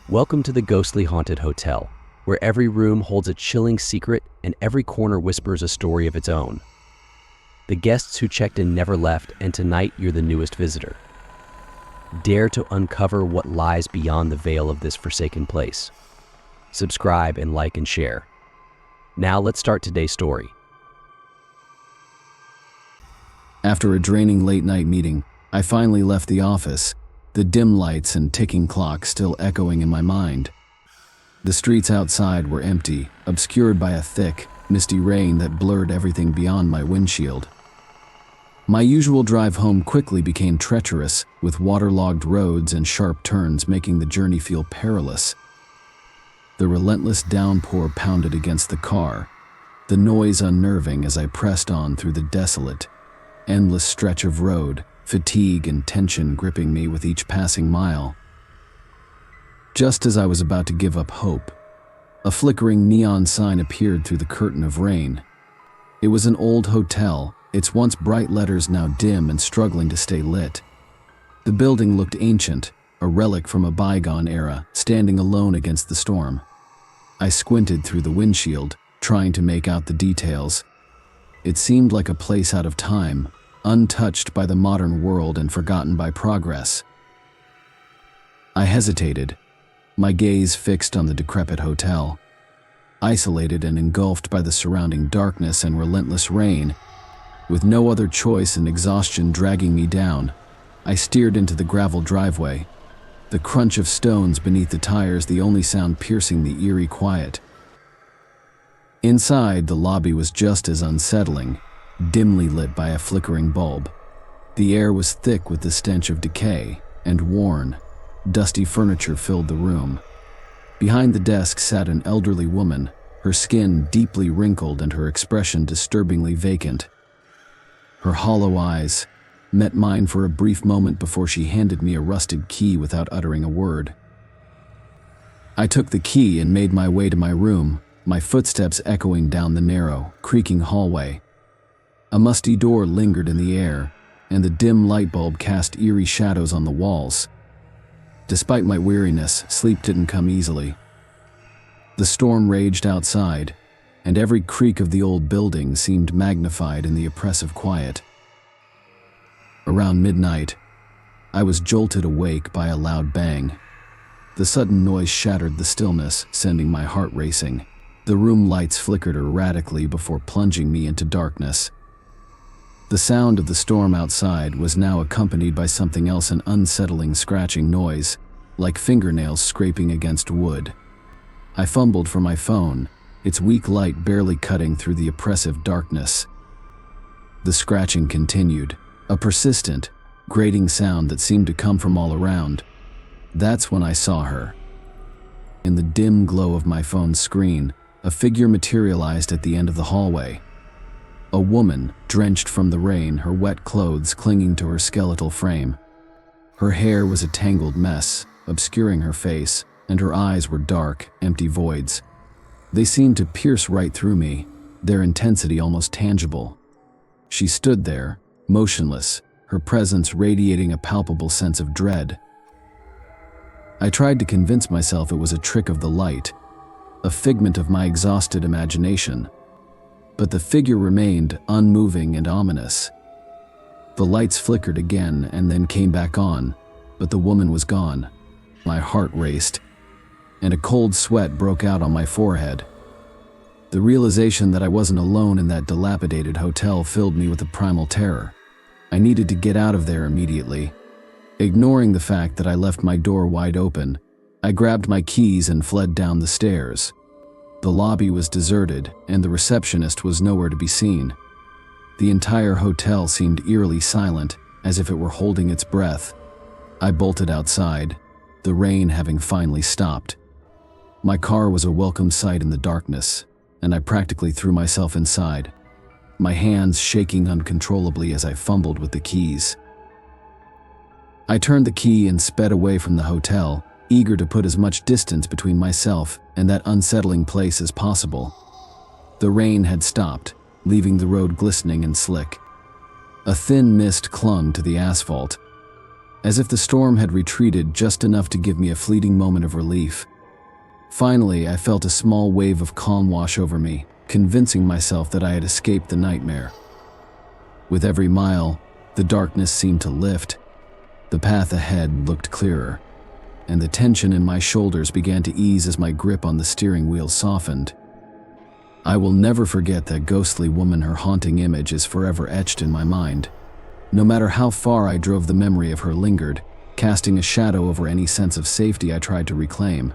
Welcome to the ghostly haunted hotel, where every room holds a chilling secret and every corner whispers a story of its own. The guests who checked in never left, and tonight you're the newest visitor. Dare to uncover what lies beyond the veil of this forsaken place. Subscribe and like and share. Now let's start today's story. After a draining late-night meeting, I finally left the office, the dim lights and ticking clock still echoing in my mind. The streets outside were empty, obscured by a thick, misty rain that blurred everything beyond my windshield. My usual drive home quickly became treacherous, with waterlogged roads and sharp turns making the journey feel perilous. The relentless downpour pounded against the car, the noise unnerving as I pressed on through the desolate, endless stretch of road, fatigue and tension gripping me with each passing mile. Just as I was about to give up hope, a flickering neon sign appeared through the curtain of rain. It was an old hotel, its once bright letters now dim and struggling to stay lit. The building looked ancient, a relic from a bygone era, standing alone against the storm. I squinted through the windshield, trying to make out the details. It seemed like a place out of time, untouched by the modern world and forgotten by progress. I hesitated, my gaze fixed on the decrepit hotel. Isolated and engulfed by the surrounding darkness and relentless rain, with no other choice and exhaustion dragging me down, I steered into the gravel driveway, the crunch of stones beneath the tires the only sound piercing the eerie quiet. Inside, the lobby was just as unsettling, dimly lit by a flickering bulb. The air was thick with the stench of decay, and worn, dusty furniture filled the room. Behind the desk sat an elderly woman, her skin deeply wrinkled and her expression disturbingly vacant. Her hollow eyes met mine for a brief moment before she handed me a rusted key without uttering a word. I took the key and made my way to my room, my footsteps echoing down the narrow, creaking hallway. A musty door lingered in the air, and the dim light bulb cast eerie shadows on the walls. Despite my weariness, sleep didn't come easily. The storm raged outside, and every creak of the old building seemed magnified in the oppressive quiet. Around midnight, I was jolted awake by a loud bang. The sudden noise shattered the stillness, sending my heart racing. The room lights flickered erratically before plunging me into darkness. The sound of the storm outside was now accompanied by something else, an unsettling scratching noise, like fingernails scraping against wood. I fumbled for my phone, its weak light barely cutting through the oppressive darkness. The scratching continued, a persistent, grating sound that seemed to come from all around. That's when I saw her. In the dim glow of my phone's screen, a figure materialized at the end of the hallway. A woman, drenched from the rain, her wet clothes clinging to her skeletal frame. Her hair was a tangled mess, obscuring her face, and her eyes were dark, empty voids. They seemed to pierce right through me, their intensity almost tangible. She stood there, motionless, her presence radiating a palpable sense of dread. I tried to convince myself it was a trick of the light, a figment of my exhausted imagination. But the figure remained unmoving and ominous. The lights flickered again and then came back on, but the woman was gone. My heart raced, and a cold sweat broke out on my forehead. The realization that I wasn't alone in that dilapidated hotel filled me with a primal terror. I needed to get out of there immediately. Ignoring the fact that I left my door wide open, I grabbed my keys and fled down the stairs. The lobby was deserted, and the receptionist was nowhere to be seen. The entire hotel seemed eerily silent, as if it were holding its breath. I bolted outside, the rain having finally stopped. My car was a welcome sight in the darkness, and I practically threw myself inside, my hands shaking uncontrollably as I fumbled with the keys. I turned the key and sped away from the hotel, eager to put as much distance between myself and that unsettling place as possible. The rain had stopped, leaving the road glistening and slick. A thin mist clung to the asphalt. as if the storm had retreated just enough to give me a fleeting moment of relief. Finally, I felt a small wave of calm wash over me, convincing myself that I had escaped the nightmare. With every mile, the darkness seemed to lift. The path ahead looked clearer, and the tension in my shoulders began to ease as my grip on the steering wheel softened. I will never forget that ghostly woman. Her haunting image is forever etched in my mind. No matter how far I drove, the memory of her lingered, casting a shadow over any sense of safety I tried to reclaim.